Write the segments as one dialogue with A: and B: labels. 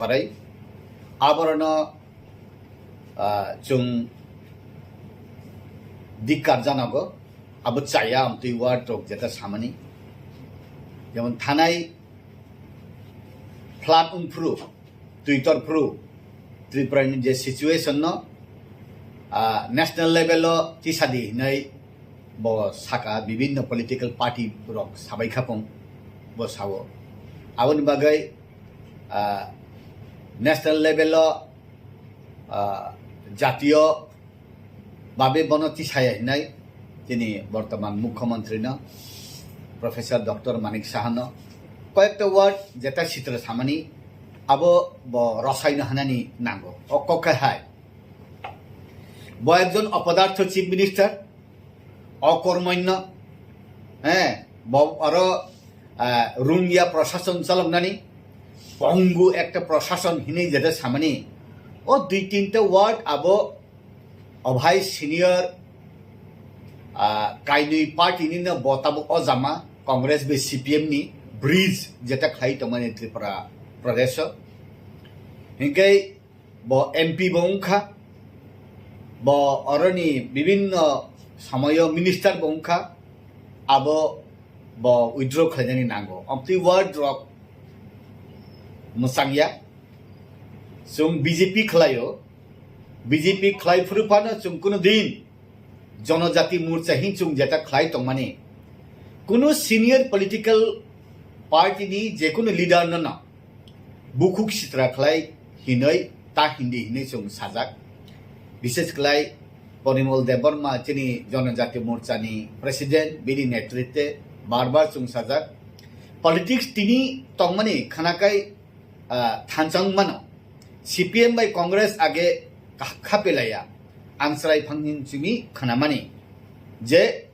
A: parai aborno chung dikar janago abo chaya amtui ward rok jeta samani jemon thanai flood unfru tuitor fru Tripura ni je situation no national level lo tisadi nai bo saka bibinno political party rok sabai khapong bo sawo abon bagai national level lo জাতীয় ভাবে বনতি ছায়া নাই তিনি বর্তমান মুখ্যমন্ত্রী ন professor doctor মানিক সাহান কয়েকটা word যেটা চিত্র সামানি আবো রসায়ন হানানি নাঙ্গো অককে হায় একজন অপদার্থ চিফ মিনিস্টার অকর্মণ্য হ্যাঁ আরো রুঙ্গিয়া প্রশাসন চালানি পঙ্গু একটা প্রশাসন হিনে যেটা সামানি ও দুই তিনটা ওয়ার্ড আবো অভাই সিনিয়র কাইনুই পার্টি নি না বতাবো অজামা কংগ্রেস বে সিপিএম নি ব্রিজ যেটা খাই তমানে ত্রিপুরা প্রদেশ হিংকাই ব এমপি বংখা ব অরনি বিভিন্ন সময় মিনিস্টার বংখা আবো ব উইথড্র খাইজানি নাঙ্গো অমতি ওয়ার্ড রক মুসাংয়া जों बीजेपी खलायो बीजेपी खलाय फुरुफानो जों कुनो दिन जनजाति मोर्चा हिं जों जेटा खलाय तंग माने कुनो सीनियर पॉलिटिकल पार्टी नि जेकुनो लीडर न बुखुक सित्रा खलाय हिनै ता हिंदी हिनै जों साजाक विशेष खलाय परिमल देबबर्मा चिनि जनजाति मोर्चा नि प्रेसिडेंट बिनि नेतृत्वे बार-बार जों साजाक पॉलिटिक्स तिनि तंग माने खानाकाय थानचांग मानो CPM by Congress age kapelaya ansrai phangin chumi khanamani je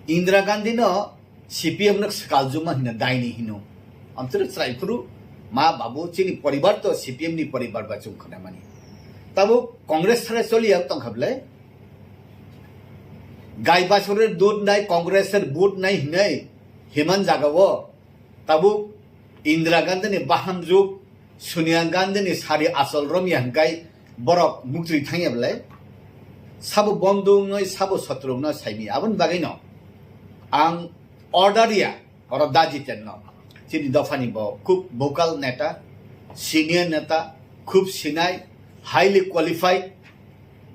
A: Indira Gandhi no CPM no skaljuma hina daini hino amtur traipuru ma babu chini poribar to CPM ni poribar ba chung khanamani tabu Congress thare choli ab tong khable gai basore dud nai Congress er boot nai hinai himan jagawo tabu Indira Gandhi ni baham juk Sonia Gandhi नि सारी आसल रमिया हंकाय बरक मुक्ति थांयाबलाय साबो बंदुं नय साबो सत्रु न साइमी आबन बागै न आं अर्डारिया और दाजितेन न चिनि दफानि ब खूब भोकाल नेता सिनियर नेता खूब सिनाय हाईली क्वालिफाइड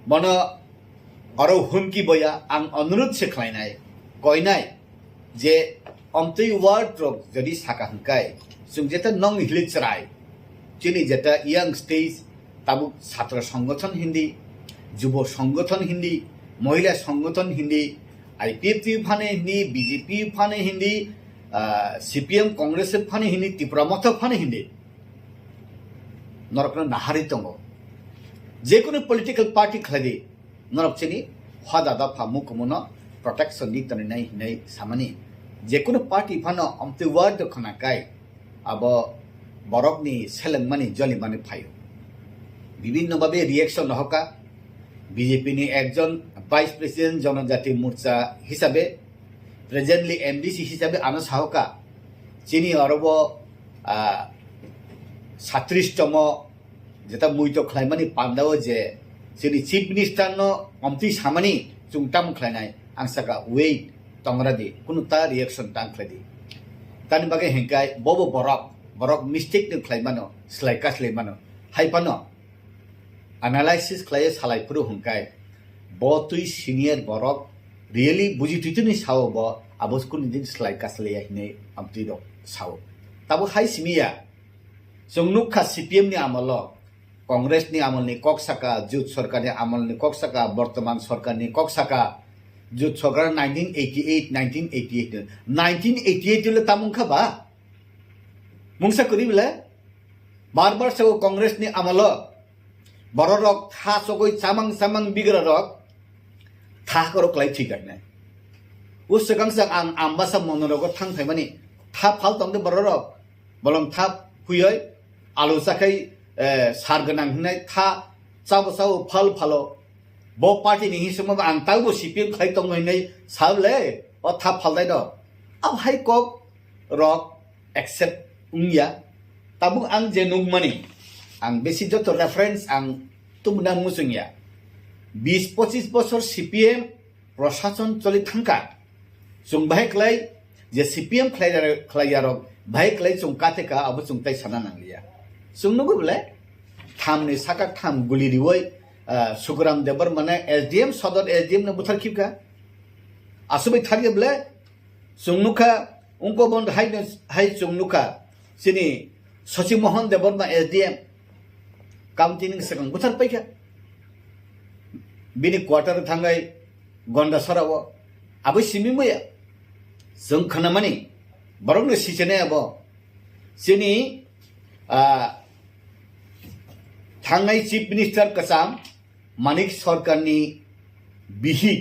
A: मन और हुमकी बया आं अनुरोध से खलायनाय कयनाय जे अमतै वार्ड रक जदि साका हंकाय जों जेता नং हिलिचराय चिनी जेटा यंग स्टेज ताबु छात्र संगठन हिंदी युव संगठन हिंदी महिला संगठन हिंदी आईपीएफ फाने हिंदी बीजेपी फाने हिंदी सीपीएम कांग्रेस फाने हिंदी त्रिपुरा मथ फाने हिंदी नरकन नाहारि दंगो जेकुनु पॉलिटिकल पार्टी खलादि नरक चिनी हदादा फामु कमुनो प्रोटेक्शन नि तने नै हिनै सामानि जेकुनु पार्टी फानो अमते वार्ड खनाकाय अब बरकनि सेलेंगमानि जलिमानि फायो विभिन्न भावे रिएक्शन हका बीजेपी नि एकजन वाइस प्रेसिडेंट जनजाति मोर्चा हिसाबे प्रेजेंटली एमडीसी हिसाबे आनो साहका चिनी अरब 37तम जेता मुइतो खलायमानि पान्दाव जे चिनी चीफ मिनिस्टर नो अमति सामानि चुंगटाम खलायनाय आंसाका वेट तंगरादि कुनुता रिएक्शन तांखलादि तानि बागे हेंकाय बबो बरक मिस्टेक न खलायमानो स्लाइका स्लाइमानो हाइपानो एनालाइसिस खलाय सालायफुरु हुंकाय बतुइ सिनियर बरक रियली बुजिथितुनि साव ब आबसकुनि दिन स्लाइका स्लाया हिने आमतिरो साव ताबो हाइ सिमिया जोंनुखा सीपीएम नि आमल कांग्रेस नि आमल नि ककसाका जुत सरकार नि आमल नि ककसाका वर्तमान सरकार नि ककसाका जुत सरकार 1988 ले तामुंखा बा मुंसा करी बिले बार-बार से कांग्रेस नि आमल बररक था सगै चामां बिग्ररक था करक लाइ थिगायना उस सगांसा आं आम्बासा मनरक थां थाइमानि था फाल तंदे बररक बलम था फुयै आलु जाखै सार गोनां हनाय था चाबसाव फालो ब पार्टी नि हिसम आं ताबो सीपीएम खाइ तंगै साबले अ था फालदाय द अब हाइ कक रक accept Ungiya tabuk ang jenung mani ang besi joto reference ang tumnang musungya 20-25 বছর CPM প্রশাসন চলি থাকা जों बाहाय खालाय जे CPM खालायारक बाहाय खालाय जों काटेका अब जों ताइ साना नांलिया जों नगो बले थामनि साका थाम गुलि रिवै सुग्राम देबर माने SDM सदर SDM न बुथार खिबका आसुबै थारिय बले जों नुखा उनको बन्द हाय जों नुखा सिनि सचिव मोहन देबर मा SDM कामतिनि सगं बुथार पाइका बिनि क्वार्टर थांगाय गन्दा सराव आबै सिमिमया जों खोनामानि बरंनो सिसेने अब सिनि थांनाय चिफ मिनिस्टार कसाम मानिक सरकारनि बिहि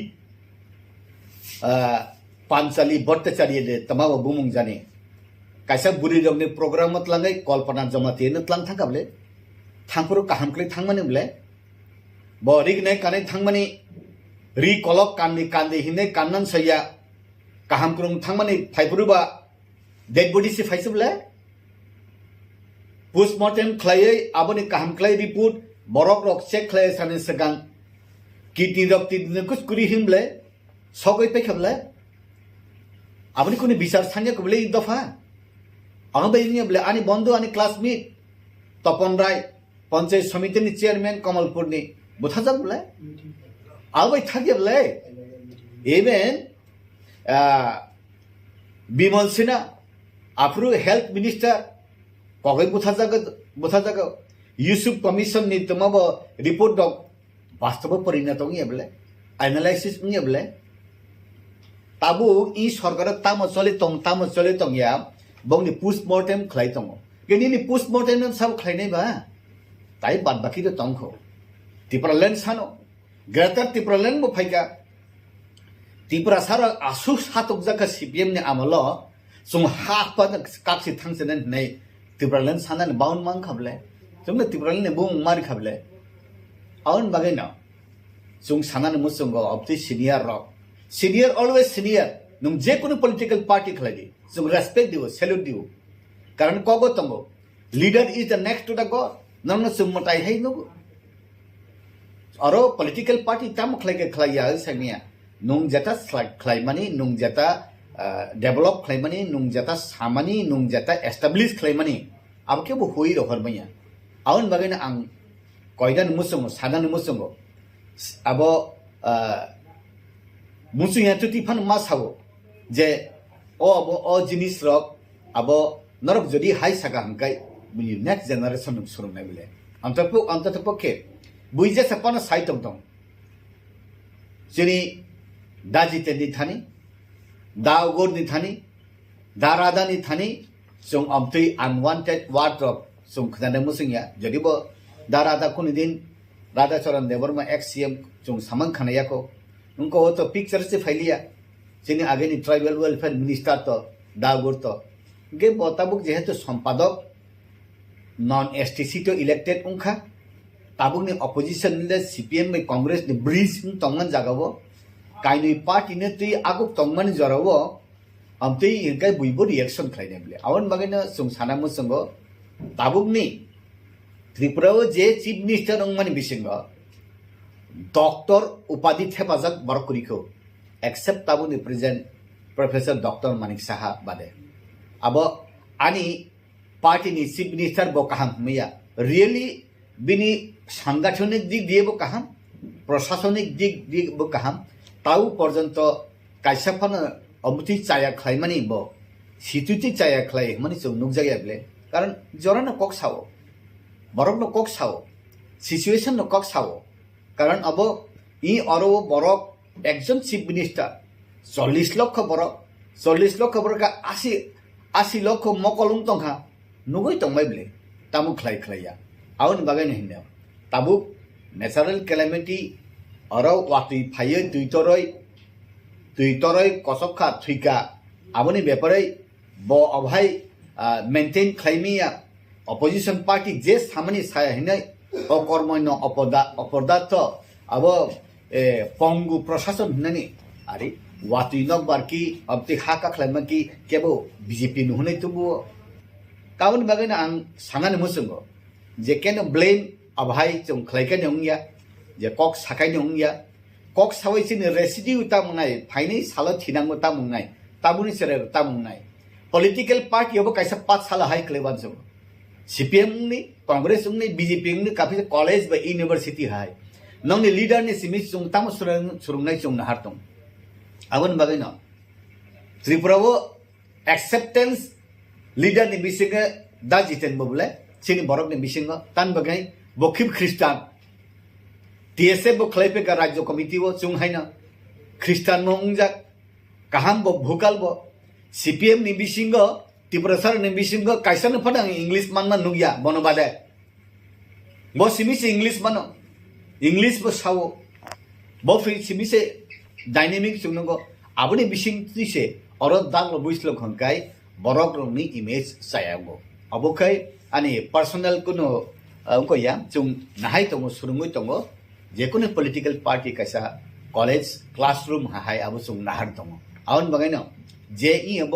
A: पांचाली भट्टाचार्यले तमाव बुमुं जाने कायसा बुरि रंनि प्रोग्राम मतलाङै कल्पना जमाते नतलां थांगाबले थांपुरो काहामख्लै थांमानिबले बरिगने कानै थांमानि रि कलक काननि कान्दे हिने काननान सैया काहामख्रुं थांमानि फाइपुरुबा डेड बॉडी से फाइसबले पोस्टमार्टम खलायै आबनि काहामख्लै रिपोर्ट बरक रक चेक खलाय साने सगां किडनी रक तिदने कुसकुरि हिमले सगै पेखबले आबनि कुनि बिचार सान्या कबले दफा आंबैनि बले आनि बन्धु आनि क्लासमेट तपन राय पंचायत समितिनि चेयरमैन कमलपुरनि बुथाजक बले आबै थागिबले इवेन बिमल सिन्हा आफ्रो हेल्थ मिनिस्टर कगै बुथाजाग यूसुफ कमिशन नि तमाब रिपोर्ट दक वास्तव परिणत बले एनालाइसिस बले ताबु इ सरकार ताम चले तंग या बंगनि पोस्टमार्टम खलाय तंग गेनि पोस्टमार्टम सब खलायनाय बा ताइ बाद बाकी तो तंगखौ त्रिपुरा लैंड सानो ग्रेटर त्रिपुरा लैंड बो फाइका त्रिपुरा सारा आसु सातक जाका CPM नि आमलो जों हापा काक्सि थांसने नै त्रिपुरा लैंड सानानि बाउन मां खाबले जोंनो त्रिपुरा लैंड बुं मारि खाबले आउन बागैना जों सानानि मुसंगो of the senior always senior नों जे कोनो पॉलिटिकल पार्टी खलायदि जों रेस्पेक्ट दिउ सैल्यूट दिउ कारण कगो तंगो leader is the next to the God नंनो जों मताय है नो अरो पॉलिटिकल पार्टी ताम खलाया समिया नुं जता खलायमानि नुं जता डेभलप खलायमानि नुं जता सामानि नुं जता एस्टाब्लिश खलायमानि अब के बो होई रहरमैया आउन बागैना आं कयदान मुसंगो सादान मुसंगो अब मुसुया तुति फान मा सावो जे अब जिनिस रक अब नरक जदि हाय सागा हंकाय बिनि नेक्स्ट जनरेशन नु सुरुनाय बिले अंततपक्षे बुइजे सपना साइतम दं जेनि दाजितेनि थानि दाउगोरनि थानि दारादानि थानि जों अमतै अनवान्टेड वार्ड रक जों खोनानो मुसुया जदिबो दारादा कुनि दिन राधाचरण देवर्मा एक्स CM जों सामान खानायाको उनको तो पिक्चर से फैलिया जेनि आगेनि ट्राइबल वेलफेयर मिनिस्टर तो दाउगोर तो गे बताबुक जेहेतु संपादक नॉन STC तो इलेक्टेड उनखा ताबुकनि अपोजिशन ने CPM में कांग्रेस ने ब्रिज तंगन जागावो काइनि पार्टी ने तुई आगुक तंगमन जरावो अमतै इनकाय बुइबो रिएक्शन खालायने बले आवन बागैनो जों सानामु संगो ताबुकनि त्रिपुराव जे चीफ मिनिस्टर अंगमानि बिसिंगो डॉक्टर उपाधि थेपाजक बरकुरिखौ एक्सेप्ट ताबुकनि present professor doctor Manik Saha बादे अब आनि पार्टीनि चीफ मिनिस्टर बो काहाम मैया रियली बिनि सांगठनिक दिक दिएबो काहाम प्रशासनिक दिक दिएबो काहाम ताउ पर्यन्त कायसाफान अमुति चाया खलायमानि बो सितुति चाया खलाय मानि जों नुकजाया बले कारण जरानो कक सावो बरकनो कक सावो सिचुएशन नो कक सावो कारण अब इ अरो बरक एकजन चीफ मिनिस्टर 40 लक्ष बरक का 80 लक्ष मकलुं तंखा नुगै तंबाय बले तामु खलाया आउन बागैनो हिन्दा ताबुक नेचारेल कैलामिटी अरो वातुई फायै दुइतरै कसखा थुइका आबनि बेपारै ब अभाय मेंटेन खलायमिया अपोजिशन पार्टी जे सामनि साया हिनै अकर्मण्य अपदार्थ अब पंगु प्रशासन हिननि आरे वातुई नक बारकी अब ते हाका खलायमा की केबो बीजेपी नुहुनै तुबु काउन बागैनो आं सानानै मोसोंगो जे केन ब्लेम अभाय जों खलायखाय नंगिया जे कक साखाय नंगिया कक सावै सिनि रेसिडिउ तामुंनाय फाइनै साल थिनांगो तामुंनाय ताबुनि सेरे तामुंनाय पॉलिटिकल पार्टी अब कैसा 5 साल हाय क्लेबान जो सीपीएम नि कांग्रेस नि बीजेपी नि काफी कॉलेज बा यूनिवर्सिटी हाय नंनि लीडर नि सिमि जों ताम सुरुंनाय जों हारतों आवन बागैनो त्रिपुरा वो एक्सेप्टेंस लीडर नि बिसिंगे दा जितेन बबले सिनि बरक नि बिसिंगो तान बागै बखिब ख्रिस्टान टीएसए बो खलाइपे का राज्य कमिटी वो जों हायना ख्रिस्टान मो उंजा काहाम बो भूकाल बो सीपीएम नि बिसिंगो त्रिपुरा सर नि बिसिंगो काइसन फदं इंग्लिश मानना नुगिया बनबादे बो सिमिसे इंग्लिश मानो इंग्लिश बो सावो बो फि सिमिसे डायनामिक सुनगो आबनि बिसिंग तिसे और दांग बुइसलो खंकाय बरक नि इमेज सायागो अबोखाय आनि पर्सनल कुनो उनको या जों नाहाय तंगो सुरुंगै तंगो जेकुनो पॉलिटिकल पार्टी कैसा कॉलेज क्लासरूम हाय अब जों नाहार तंगो आवन बगायनो जे इ अब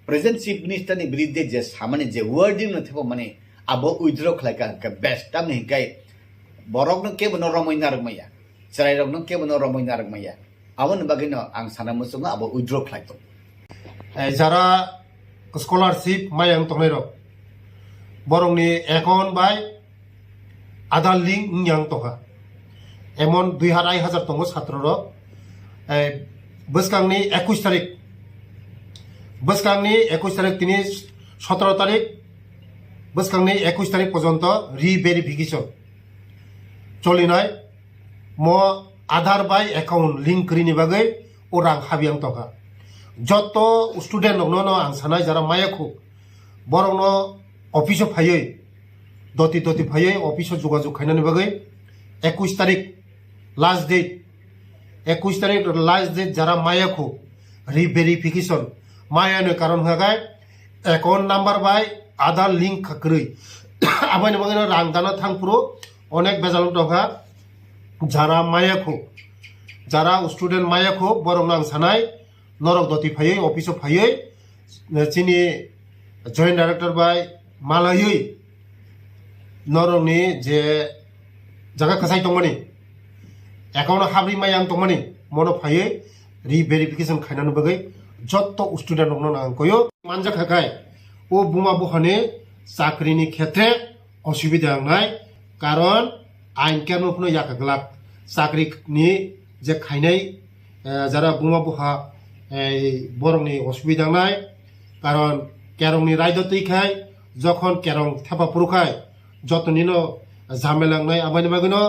A: प्रेजेंट चीफ मिनिस्टर नि बिरुद्धे जे सामान्य जे वर्डिंग न थेबो माने अब उइथड्र खलायका के बेस्ट टाइम नि गाय बरक न के बनो रमैना रमैया सरायरक न के बनो रमैना रमैया आवन बगायनो आं साना मोसोंग अब उइथड्र खलायतो
B: যারা স্কলারশিপ মায়াং তংনাই রক বরংনি একাউন্ট বাই আধার লিঙ্ক নিয়াং তকা এমন 2,500 তঙ্গ ছাত্র রক বসকাংনি 21 তারিখ বসকাংনি 21 তারিখ তিনি 17 তারিখ বসকাংনি 21 তারিখ পর্যন্ত রিভেরিফিকেশন চলিনাই ম আধার বাই একাউন্ট লিঙ্ক করিনি বাগৈ ওরাং হাবিয়াং তকা যত স্টুডেন্ট নো आं सानाय जरा मायाखौ बरंनो अफिस फायै दति दति फायै अफिस जोगाजोग खायनानै बागै 21 तारिख लास्ट डेट 21 तारिख लास्ट डेट जरा मायाखौ रिभेरिफिकेशन मायानो कारण हागाय एकाउंट नम्बर बाय आधार लिंक खाख्रै आबायनो बागैनो रां दाना थांप्रो अनेक बेजाल दंहा जरा मायाखौ जरा स्टूडेंट मायाखौ बरंनो आं सानाय नरक दति फायै office फायै Chini joint director by मालायै नरकनि जे जागा खसाय दंमोनि एकाउंट हाब्रि मायां दंमोनि मनो फायै रिभेरिफिकेशन खायनानै बगै जत्त स्टूडेंट दंनो आंखयो मानजा खाखाय ओ बुमा बहाने चाकरिनि क्षेत्रे असुबिदा नाय कारण आइन केनोफनो याकगलाक चाकरिनि जे खायनाय जरा बुमा बहा बरंनि असुबिदा नाय कारण केरंनि रायदतै खाय जखन केरं थापा पुरुखाय जतनिनो झामेलांनाय आबानि बागैनो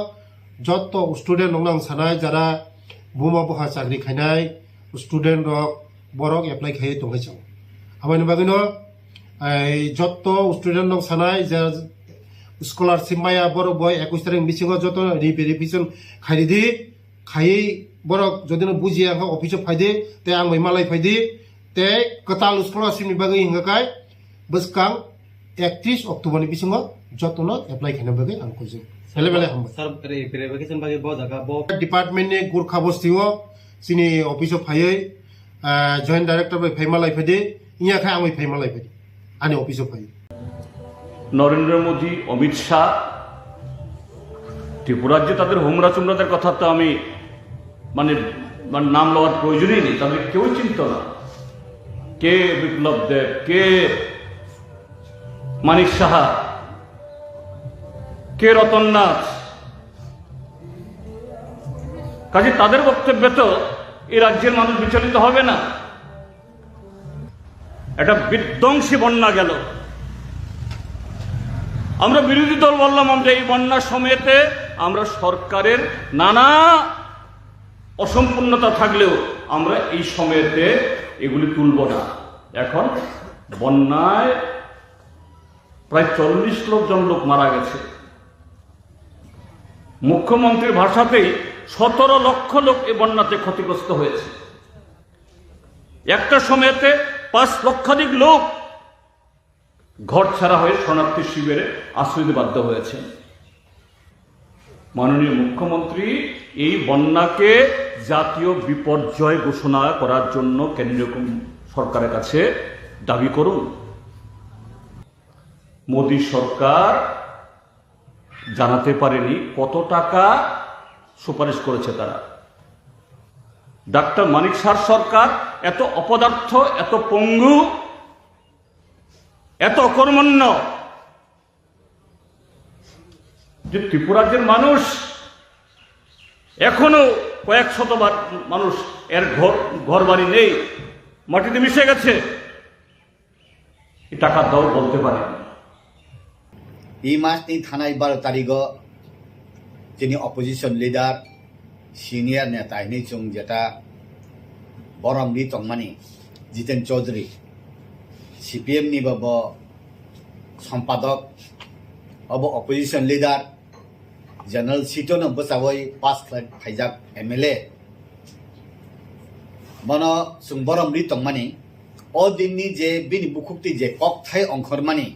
B: जत्त स्टूडेंट नंनां सानाय जरा बुमा बहा चाकरि खायनाय स्टूडेंट रक बरक एप्लाइ खाय दंगायजों आबानि बागैनो जत्त स्टूडेंट नंग सानाय जे स्कलारशिप माया बरक बय 21 तारिख बिसिङाव जत्त रिभेरिफिकेशन खायदि खायै बरक जदिनो बुजिया अफिस फायदे ते आं मालाय फायदे ते कताल स्कलारशिपनि बागै हिंगाखाय बसकां 31 अक्ट'बरनि बिसिङाव जतनो एप्लाइ खायनो बागै आं कइजों बेले बेले हम
C: सर रिभेरिफिकेशन बागै ब जागा ब
B: डिपार्टमेंटनि गुरखा बस्तिओ सिनि अफिस फायै जॉइंट डायरेक्टर बाय फायमालाय फायदे इयाखाय आं फायमालाय फायदे आनि अफिस फायै
D: नरेंद्र मोदी अमित शाह त्रिपुरा जे ताদের হোমরা চুমরাদের কথা তো আমি মানে নাম লওয়ার প্রয়োজনই নেই তাদের কেউ চিন্তা না কে বিপ্লব দেব কে মানিক সাহা কে রতননাথ কাজে তাদের বক্তব্যে তো এই রাজ্যের মানুষ বিচলিত হবে না একটা বিধ্বংসী বন্যা গেল আমরা বিরোধী দল বললাম আমরা এই বন্যার সময়তে আমরা সরকারের নানা অসম্পূর্ণতা থাকলেও আমরা এই সময়তে এগুলি তুলব না এখন বন্যায় প্রায় 40 লোক মারা গেছে মুখ্যমন্ত্রীর ভাষাতেই 17 লক্ষ লোক এই বন্যাতে ক্ষতিগ্রস্ত হয়েছে একটা সময়তে 5 লক্ষাধিক লোক ঘর ছাড়া হয়ে শরণার্থী শিবিরে আশ্রয় নিতে বাধ্য হয়েছে মাননীয় মুখ্যমন্ত্রী এই বন্যাকে জাতীয় বিপর্যয় ঘোষণা করার জন্য কেন্দ্রীয় সরকারের কাছে দাবি করুন মোদী সরকার জানাতে পারেনি কত টাকা সুপারিশ করেছে তারা। ডাক্তার মানিক সার সরকার এত অপদার্থ, এত পঙ্গু, এত অকর্মণ্য যে ত্রিপুরাজ্যের মানুষ এখনো কয়েক শতবার মানুষ এর ঘর বাড়ি নেই, মাটিতে মিশে গেছে। টাকা দাও বলতে পারে।
A: এই মাসনি থানায় 12 তারিখ যিনি অপোজিশন লিডার সিনিয়র নেতা হিনি চুং যেটা বরমনি তংমানি জিতেন চৌধুরী সিপিএম নি বব সম্পাদক অব অপোজিশন লিডার জেনারেল সিটন বসাবই পাস ফাইজাক এমএলএ মন চুং বরমনি তংমানি অ দিননি যে বিনি বুকুক্তি যে ককথাই অংখরমানি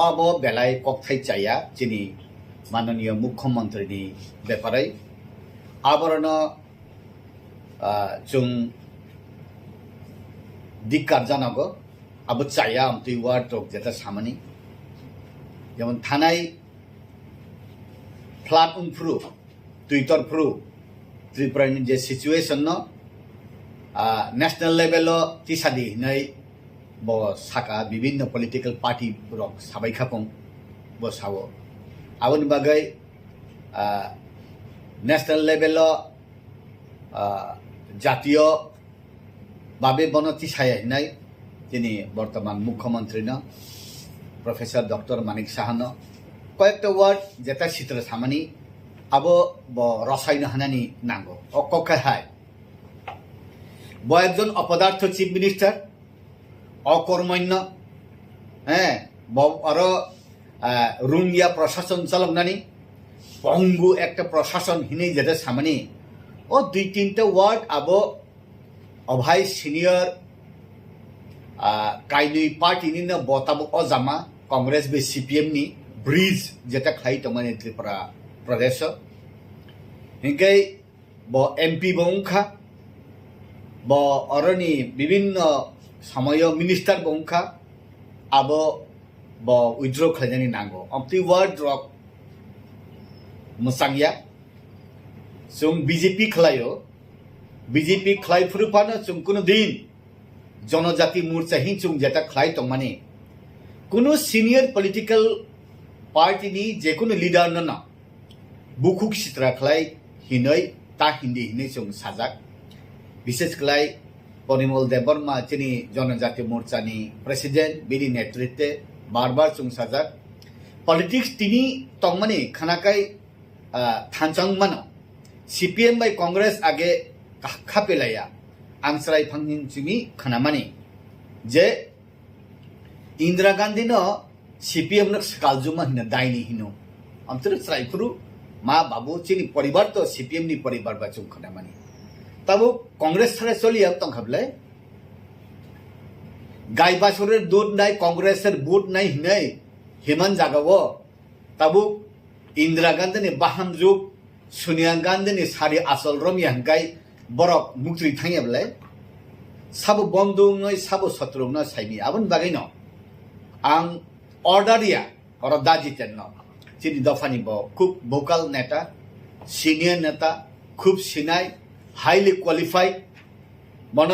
A: অব বেলায় ককথাই চাইয়া যিনি মাননীয় মুখ্যমন্ত্রীনি ব্যাপারে আবরণ जों दिक्कार जानांगौ अब चाया आमतुई वार्ड टक जेता सामानि जेमन थानाय फ्लाड उनफ्रु ट्विटर फ्रु त्रिपुरानि जे सिचुएशन न नेशनल लेवल तिसादि नै ब साका विभिन्न पलिटिकल पार्टी रक साबायखापं ब सावो आबनि बागै नेशनल लेवल জাতীয় ভাবে বনতি সায়াই যিনি বর্তমান মুখ্যমন্ত্রী প্রফেসর ডক্টর মানিক সাহানো কয়েকটা ওয়ার্ড যেটা চিত্র সামানি আবো রসায়ন হানানি নাঙ্গো অকখায় হায় একজন অপদার্থ চিফ মিনিস্টার অকর্মণ্য হ্যাঁ আরো রুঙ্গিয়া প্রশাসন চালানি পঙ্গু একটা প্রশাসন হিনে যেটা সামানি ও 2-3টা ওয়ার্ড আবো অভাই সিনিয়র কাইনুই পার্টি নি না বতাবো অজামা কংগ্রেস বে সিপিএম নি ব্রিজ যেটা খাই তমানে ত্রিপুরা প্রদেশ হিংকাই ব এমপি বংখা ব অরনি বিভিন্ন সময় মিনিস্টার বংখা আবো ব উইথড্র খাইজানি নাঙ্গো অমতি ওয়ার্ড রক মুসাংয়া जों बीजेपी खलायो बीजेपी खलाय फुरुफानो जों कुनो दिन जनजाति मोर्चा हि जों जेटा खलाय तंमाने कुनो सीनियर पॉलिटिकल पार्टी नि जे कुनो लीडर न बुखुक सित्रा खलाय हिनै ता हिंदी हिनै जों साजाक विशेष खलाय परिमल देबबर्मा जिनि जनजाति मोर्चा नि प्रेसिडेंट बिनि नेतृत्वे बार-बार जों साजाक पॉलिटिक्स तिनि तंमाने खानाकाय थानचां मानो सीपीएम बाय कांग्रेस आगे खापेलाया आंसराय फांगनिन चिमी खनामानि जे इंदिरा गांधी न सीपीएम न सकालजुमा हिन दाइनि हिनो आमतर स्राइफुरु मा बाबू चिनि परिवार तो सीपीएम नि परिवार बाचुं खनामानि तबो कांग्रेस थारे चलिया तंखाबले गाय बासुरेर दूध नाय कांग्रेसेर बुट नाय हिनै हेमान जागावो तबो इंदिरा गांधी नि बाहाम जुग सोनिया गांधी ने सारी आसल रमिया हंकाय बरक मुक्ति थांगेबले सब बंधु नय सब शत्रु न साइबि आबन बागै न आं अर्डारिया और दाजितेन न चिनि दफानि ब खूब भोकाल नेता सिनियर नेता खूब सिनाय हाईली क्वालिफाइड मन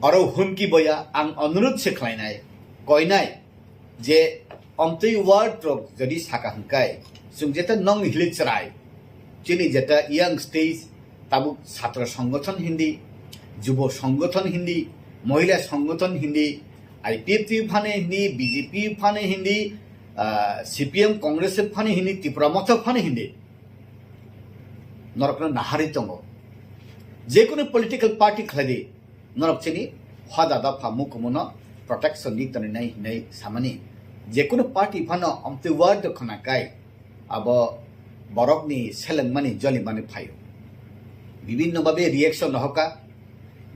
A: और हुमकी बया आं अनुरोध से खलायनाय कयनाय जे अमतै वार्ड ट्रक जदि साका हंकाय जों जेता नंग हिलिचराय যিনি যেটা ইয়াং স্টেজ তাবুক ছাত্র সংগঠন হিন্দি যুব সংগঠন হিন্দি মহিলা সংগঠন হিন্দি আইপিএফ ফানে হিন্দি বিজেপি ফানে হিন্দি সিপিএম কংগ্রেস ফানে হিন্দি ত্রিপুরা মত ফানে হিন্দি নরক নাহারি দङ যে কোনো পলিটিক্যাল পার্টি খালি নরক চিনি হদাদা ফামু কমন প্রটেকশন নি তনে নাই নাই সামানি যে কোনো পার্টি ফানো অমতে ওয়ার্ড খনাকাই আব বরকনি সেলেংমানি জলিমানি ফাইও বিভিন্নভাবে রিয়েকশন হকা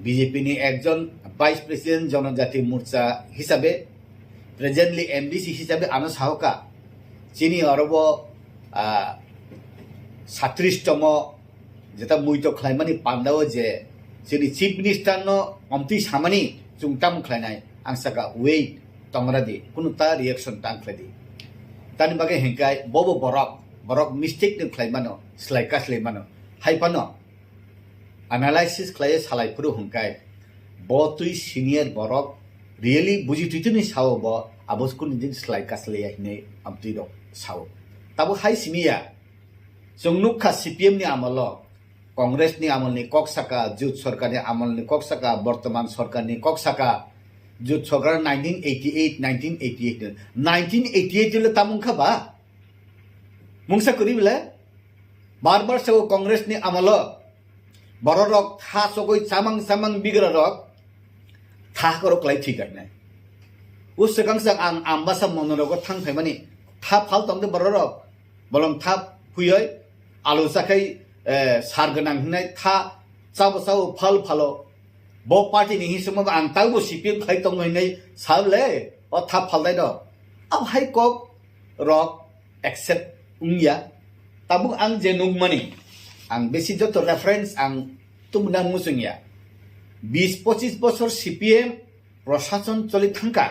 A: বিজেপি নি একজন ভাইস প্রেসিডেন্ট জনজাতি মোর্চা হিসাবে প্রেজেন্টলি এমডিসি হিসাবে আনো সাহকা চিনি অরব 37তম যেটা মুইতো খাইমানি পান্দাও যে চিনি চিফ মিনিস্টার ন অমতি সামানি চুংতাম খাইনাই আংসাকা wait tonggradi kunu ta reaction tangkladi tani bagai hengkai bobo borok mistake ni klaimano slaikas lemano haipano analysis klai salai puru hengkai bo tui senior borok really buji tuituni sawo bo abos kun din slaikas le hine amti do sawo tabu hai simia songnukha CPM ni amalo Congress ni amal ni koksaka jut sarkar ni amal ni koksaka bortoman sarkar ni koksaka jut sarkar 1988 le tamung khaba mungsa kuri bile bar se Congress ni amalo bororok tha sogoi samang bigra rok tha korok lai thik na us sekang sang ang ambasa monorok thang phaimani tha phal tomde bororok bolong tha huyoi alu sakai sarganang hinai tha chaw phalo bo party ni hisum ang tau CPM khai tong nei sable o tha phal dai do ab hai kok rok accept ungya tabu ang jenung mani ang besi joto reference ang tumnang musungya 20-25 বছর CPM প্রশাসন চলি থাকা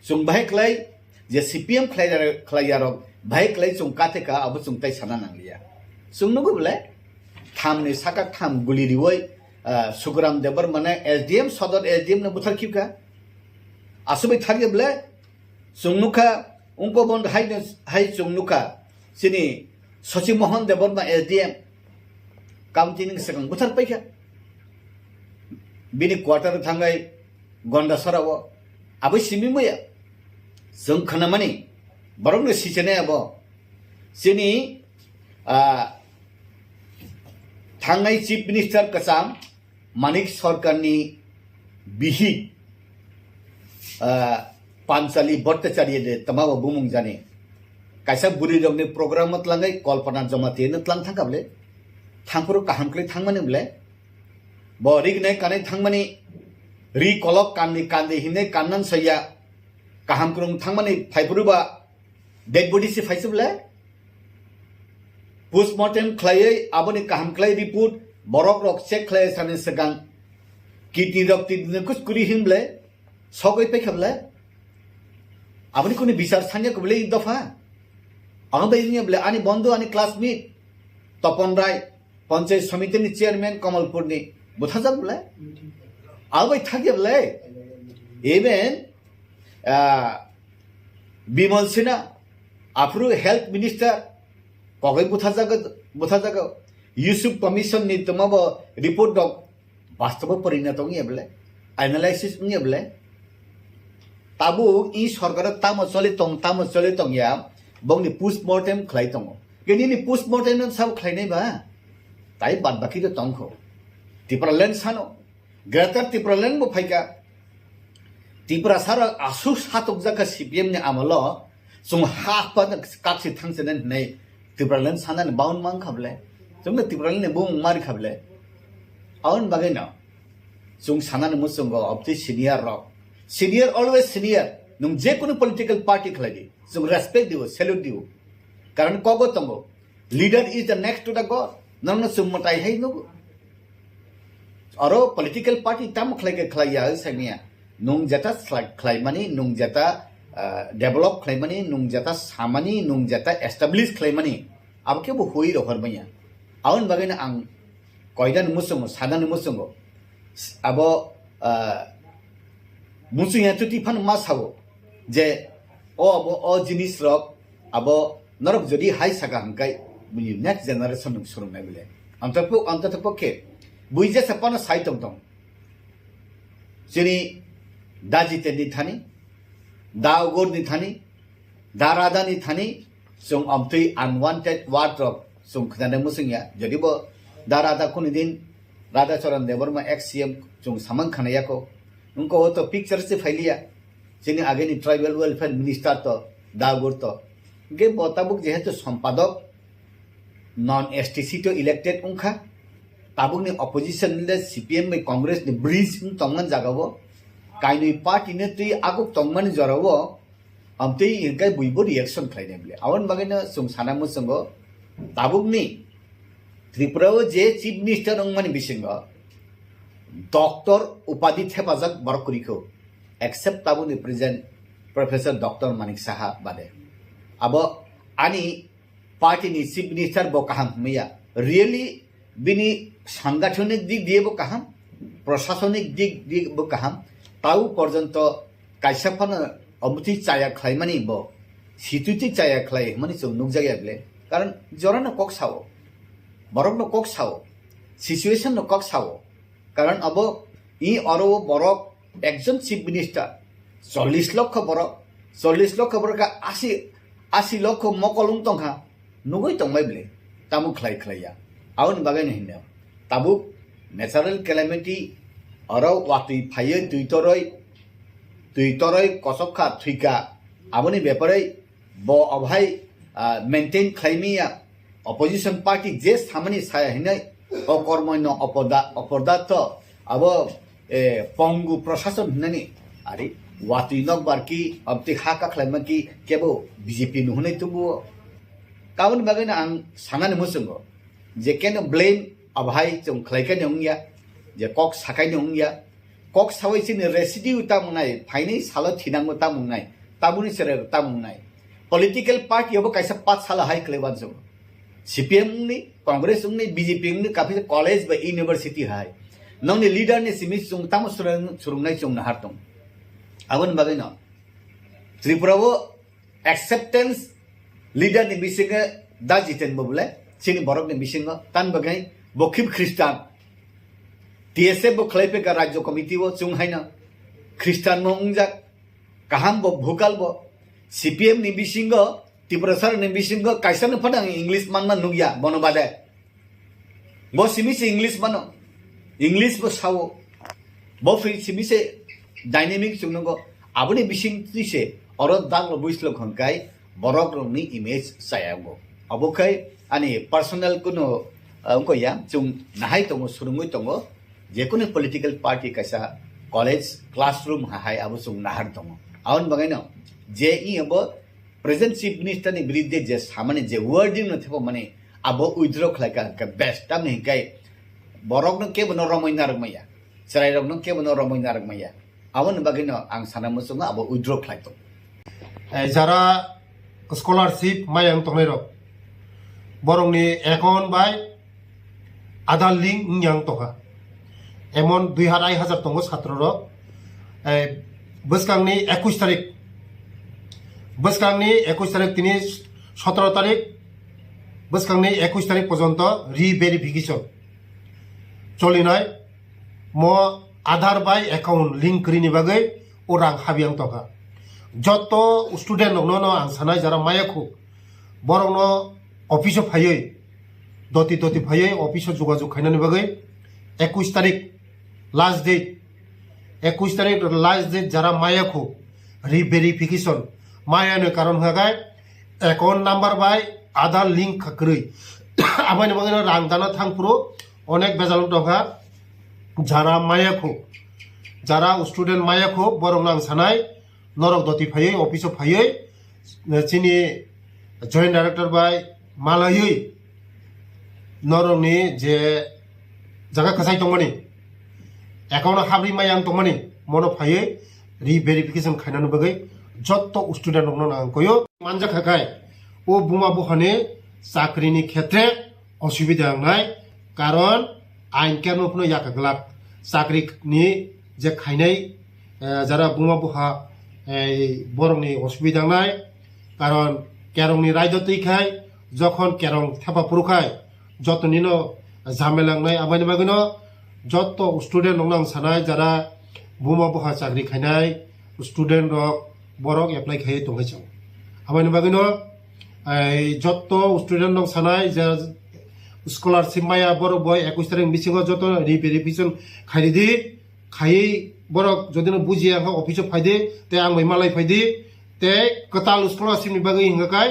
A: जों बाहाय खालाय जे CPM खालायारक बाहाय खालाय जों कातेका अब जों ताइ साना नांलिया जों नगो बले थामनि साका थाम गुलि रिवय सुग्राम देबर माने SDM सदर SDM न बुथार किबका आसुबै थारगे बले जों नुखा उनको बन्द हाय जों नुखा सिनि सचिव मोहन देबर मा SDM काउन्टिंग सेकंड बुथार पैका बिनि क्वार्टर थांगाय गन्दा सराव आबै सिमिमया जों खोनामानि बरंनो सिचेने अब सिनि थांनाय चीफ मिनिस्टार कसाम मानिक सरकारनि बिहि पांचाली भट्टाचार्य दे तमाव बुमुं जाने कायसा बुरि रंनि प्रोग्राम मतलांगाय कल्पना जमाते नतलां थांकाबले थांपुर काहामख्लै थांमानिबले बरिगनाय काने थांमानि रि कलक कान्दी हिने कान्नान सैया काहामख्रं थांमानि फाइपुरुबा डेड बॉडी से फाइसबले पोस्टमार्टम खलायै आबनि काहामख्लै रिपोर्ट बरक रक चेक खलाय साने सगां किडनी रक तिदने कुसकुरि हिमले सगै पैखबले आबनि कुनि बिचार सान्या कबले इ दफा आंबैनिया बले आनि बन्धु आनि क्लासमेट तपन राय पंचायत समितिनि चेयरमैन कमलपुरनि बुथाजाक बले आबै थागे बले इवन बिमल सिन्हा आफ्रो हेल्थ मिनिस्टर कगै बुथाजाक यूसुफ कमिशन नि तमाब रिपोर्ट दक वास्तव परिणत होंगे बले एनालाइसिस होंगे बले ताबु इ सरकार ताम चले तंग या बंगनि पोस्टमार्टम खलाय तंग गेनि पोस्टमार्टम सब खलायनाय बा ताइ बाद बाकी द तंगखौ त्रिपुरा लैंड सानो ग्रेटर त्रिपुरा लैंड बो फाइका त्रिपुरा सारा आसु सातक जाका CPM नि आमल जों हापा काक्सि थांसने नै त्रिपुरा लैंड सानानि बाउन मां खाबले जों त्रिपुरा लैंड बुं मारि खाबले आउन बागैना जों सानानि मुसंग of the senior always senior नों जे कोनो पॉलिटिकल पार्टी खलायदि जों रेस्पेक्ट दिउ सैल्यूट दिउ कारण कगो तंगो leader is the next to the God नंग सुमताय है नुगु अरो पॉलिटिकल पार्टी तम खलाया सैनिया नुं जता खलायमानि नुं जता डेवलप खलायमानि नुं जता सामानि नुं जता एस्टाब्लिश खलायमानि अब के बो होई रहरमैया आउन बागैना आं कयदान मुसंग सादान मुसंग अब मुसुया तुति फान मा सावो जे ओ जिनिस रक अब नरक जदि हाय सागा हंकाय बुनि नेक्स्ट जनरेशन नुं सुरुमनाय बिले अंततपक्षे बुइजे सपन साइतम दं सिनि दाजितेनि थानि दाउगोरनि थानि दारादानि थानि जों अमतै अनवान्टेड वार्ड रक जों खोनानो मुसुंया जदिबो दारादा कुनि दिन राधा चरण देवरमा XCM जों सामान खानायाको उनको तो पिक्चर से फैलिया सिनि आगेनि ट्राइबल वेलफेयर मिनिस्टर तो दाउगोर तो गे बताबुक जेहेतु संपादक नॉन STC तो इलेक्टेड उनखा ताबुकनि अपोजिशन ले CPM में कांग्रेस ने ब्रिज तंगन जागावो काइनि पार्टी ने तै आगुक तंगमन जरावो अमतै इनकाय बुइबो रिएक्शन खायने बले आवन बागैनो जों साना मुसंगो ताबुकनि त्रिपुराव जे चीफ मिनिस्टर अंगमानि बिसिंग डॉक्टर उपाधि थेपाजाक बरकुरिखौ एक्सेप्ट ताबुनि present Professor Dr. Manik Saha bade. Abo ani party ni chief minister bo kaham meya. Really bini সাংগঠনিক দিক দিয়ে বো কাহাম প্রশাসনিক দিক দিয়ে বো কাহাম তাও পর্যন্ত কাইসাফানো অবধি চায়া খাইমানি ব সিতুতি চায়া খাই মানে চুম নুক জায়গাগলে কারণ জরানো কক সাও বরফনো কক সাও সিচুয়েশন নো কক সাও কারণ অব ই অরো বরক একজন চিফ মিনিস্টার 40 লক্ষ বরকা 80 লক্ষ মকলুং তংখা নুগই তংবাই বলে তামু খাই খাইয়া আউন বাগাই নহিনা tabuk natural calamity arau watui phaye tuitoroi kosokha thuika aboni beparai bo abhai maintain khlaimia opposition party je samani saya hinai okormoino opordato abo pongu proshashon hinani ari watui nok barki abti haka khlaimaki kebo bjp nu hunai tubu kaun bagana ang sanani musungo je can blame abhai chung khlaikan yongya je kok sakai yongya kok sawai sin residue ta mungai phaini salo thinang ta mungai tabuni sere ta mungai political party obo kaisa 5 sala hai kleban jong cpm ni congress ni bjp ni kafi college ba university hai nongni leader ni simi chung tam surungnai chung na hartong abon bagai no tripura wo acceptance leader ni bisinga da jiten bobule sini borok ni bisinga tan bagai বকিব খ্রিস্টান TSF বো খলাইপে কা রাজ্য committee বো চুং hyena খ্রিস্টান মংজাক কাহাম বো vocal বো CPM নি বিসিংগ ত্রিপুরা সর নি বিসিংগ কাইসান ফডাং ইংলিশ মানমা নুগিয়া বনবাদে বো সিমিসে ইংলিশ মানো ইংলিশ বো সাও বো ফি সিমিসে ডাইনামিক চুংনগো আবনি বিসিং তিসে অরদ দাং বুইসলো খনকাই বরক রংনি ইমেজ সায়াগো অবখাই আনি পার্সোনাল কোনো उनको या चुम नहाई तंगो सुरुंगुई तंगो जेकुने पॉलिटिकल पार्टी कैसा कॉलेज क्लासरूम हाय अब चुम नहार तंगो आउन बगाइनो जे इ अब प्रेजेंट चीफ मिनिस्टर नि विरुद्ध जे सामान्य जे वर्डिंग न थेबो माने अब उइद्रो खलाका का बेस्ट टाइम नि गाय बरक न के बनो रमैना रमैया सराय रक न के बनो रमैना रमैया आउन बगाइनो आं सानामो सुंगा अब उइद्रो खलाइतो
B: যারা স্কলারশিপ মায়াং তংনাইরো বরংনি এখন বাই আধার লিঙ্ক ইয়াং তকা এমন 2,500 তঙ্গ ছাত্রর বসকাংনি 21 তারিখ তিনি 17 তারিখ বসকাংনি 21 তারিখ পর্যন্ত রিভেরিফিকেশন চলিনায় ম আধার বাই অ্যাকাউন্ট লিঙ্ক করিনি বাগে ও রাং হাবিয়াং তকা যত স্টুডেন্ট নন আং সানাই যারা মায়াখু বরং অফিসে ফাইয়ে দতি ফাইয়ে অফিসে যোগাযোগ খাইনানি বাগে 21 তারিখ লাস্ট ডেট যারা মায়াখু রিভেরিফিকেশন মায়ানো কারণ হাগায় অ্যাকাউন্ট নাম্বার বাই আধার লিঙ্ক খাকরই আবাইনি বাগে রাং দানা থাংপুরো অনেক বেজাল দখা যারা মায়াখু যারা স্টুডেন্ট মায়াখু বরং আং সানাই নরক দতি ফাইয়ে অফিসে ফাইয়ে চিনি জয়েন্ট ডাইরেক্টর বাই মালাयै নরংনি যে জায়গা খাসাই দंमोन অ্যাকাউন্ট হাবরি মায়াং दंमोन মনো ফাইয়ে রিভেরিফিকেশন খাইনানো বাগে যত স্টুডেন্ট দंमोन আংকয়ো মানজা খাকায় ও বুমা বহানে চাকরিনি ক্ষেত্রে অসুবিধা নাই কারণ আইন কেনপনো ইয়াকাগলাক চাকরিনি যে খাইনাই যারা বুমা বহা বরংনি অসুবিধা নাই কারণ কেরংনি রায়দতই খায় যখন কেরং থেপা পুরুখায় যত নিনো ঝামেলাংনাই আবাইনি বাগিনো যত স্টুডেন্ট নং সানাই যারা বুমা বহা চাকরি খাইনাই স্টুডেন্ট রক বরক এপ্লাই খাইয়ে দंगाइचाव আবাইনি বাগিনো যত স্টুডেন্ট নং সানাই যে স্কলারশিপ মায়া বড় বয় 21 তারিখ বিসিং যত রিভেরিফিকেশন খাইদি খাইয়ে বরক যদি বুঝিয়ে অফিসে ফাইদে তে আং মালাই ফাইদে তে কতাল স্কলারশিপ নি বাগে হিংগাকাय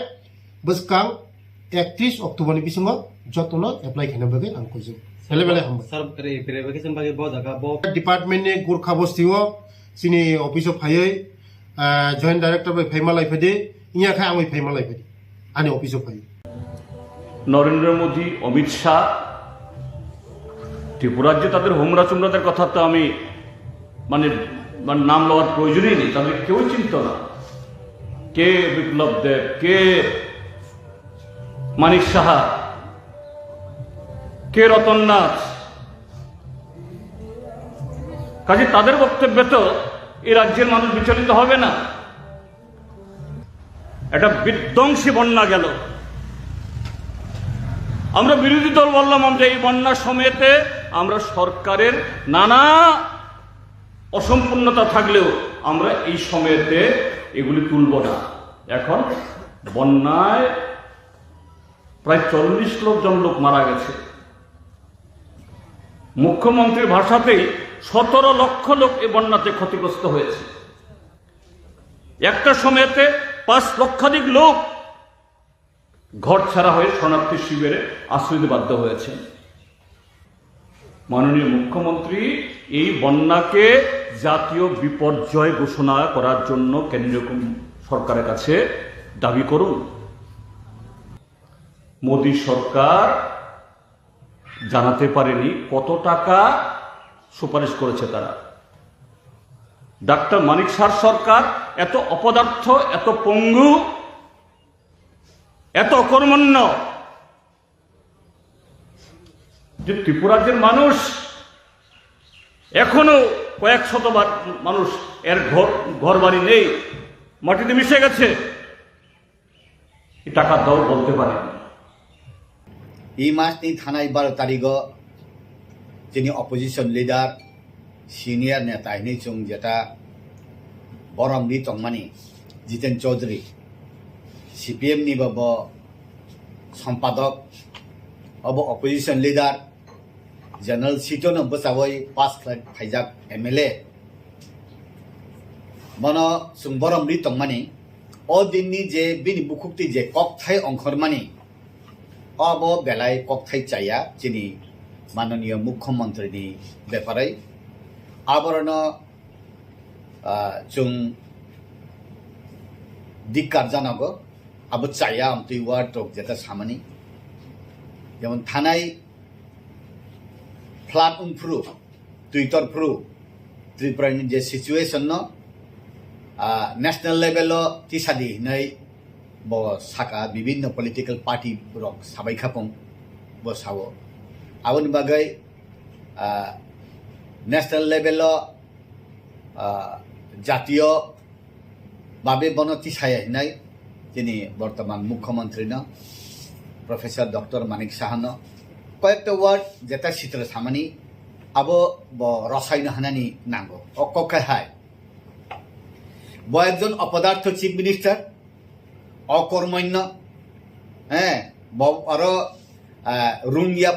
B: বসকাং 31 অক্টোবরনি বিসিং যতন এপ্লাই খাইনা বাগে আং কইজो বেলে বেলে হাম
C: सर रिभेरिफिकेशन बागे ब जगह ब
B: डिपार्टमेंट नि गुरखा बस्तिओ सिनि अफिसो फायै जॉइंट डायरेक्टर बाय फाइमालाय फाइदे इया खाय आंबो फाइमालाय फाइदे आनि अफिसो फायै
D: নরেন্দ্র মোদী অমিত শাহ ত্রিপুরার যে তাদের হোমরা চুমরাদের কথা তো আমি মানে নাম লওয়ার প্রয়োজনই নেই, তাদের কেউ চিনত না। কে বিপ্লব দেব, কে মানিক সাহা, কে রতননাথ, কাজে তাদের বক্তব্যে তো এই রাজ্যের মানুষ বিচলিত হবে না। একটা বিধ্বংসী বন্যা গেল, আমরা বিরোধী দল বললাম আমরা এই বন্যার সময়তে আমরা সরকারের নানা অসম্পূর্ণতা থাকলেও আমরা এই সময়তে এগুলি তুলব না। এখন বন্যায় প্রায় 40 লোক মারা গেছে। মুখ্যমন্ত্রীর ভাষাতেই 17 লক্ষ লোক এই বন্যাতে ক্ষতিগ্রস্ত হয়েছে। একটা সময়তে 5 লক্ষাধিক লোক ঘর ছাড়া হয়ে শরণার্থী শিবিরে আশ্রয় নিতে বাধ্য হয়েছে। মাননীয় মুখ্যমন্ত্রী এই বন্যাকে জাতীয় বিপর্যয় ঘোষণা করার জন্য কেন্দ্রীয় সরকারের কাছে দাবি করুন। মোদী সরকার জানাতে পারেনি কত টাকা সুপারিশ করেছে তারা। ডাক্তার মানিক সার সরকার এত অপদার্থ, এত পঙ্গু, এত অকর্মণ্য যে ত্রিপুরাজ্যের মানুষ এখনো কয়েক শতবার মানুষ এর ঘর বাড়ি নেই, মাটিতে মিশে গেছে, টাকা দাও বলতে পারে।
A: এই মাসনি থানায় 12 তারিখ যিনি অপোজিশন লিডার সিনিয়র নেতা হিনি চুং যেটা বরমনি তংমানি জিতেন চৌধুরী সিপিএম নি বব সম্পাদক अब অপোজিশন লিডার জেনারেল সিটন বসাবই পাস ফাইজাক এমএলএ মন সুং বরমনি তংমানি অ দিননি যে বিনি বুকুক্তি যে ককথাই অংখরমানি अब बेलाय ककथाय चाया जिनि माननीय मुख्यमंत्री बेपारै आबरन जों दिक्कार जानांगौ अब चाया आमतै वार्ड टक जेता सामानि जेमन थानाय फ्लाड उनफ्रु ट्विटरफ्रु त्रिपुरानि जे सिचुएशन न नेशनल लेवल तिसादि नै ब साका विभिन्न पलिटिकल पार्टी रक साबाय खापं ब सावो आबनि बागै नेशनल लेवल जातीय बाबे बनति सायनाय जिनि बर्तमान मुख्यमंत्री न प्रोफेसर डॉक्टर मानिक साहन कयेकटा वार्ड जेता चित्र सामानि आबो ब रसायन हानानि नांगौ अककाय हाय ब एकजन अपदार्थ चीफ मिनिस्टर অকর্মণ্য, হ্যাঁ, আরো রুঙ্গিয়া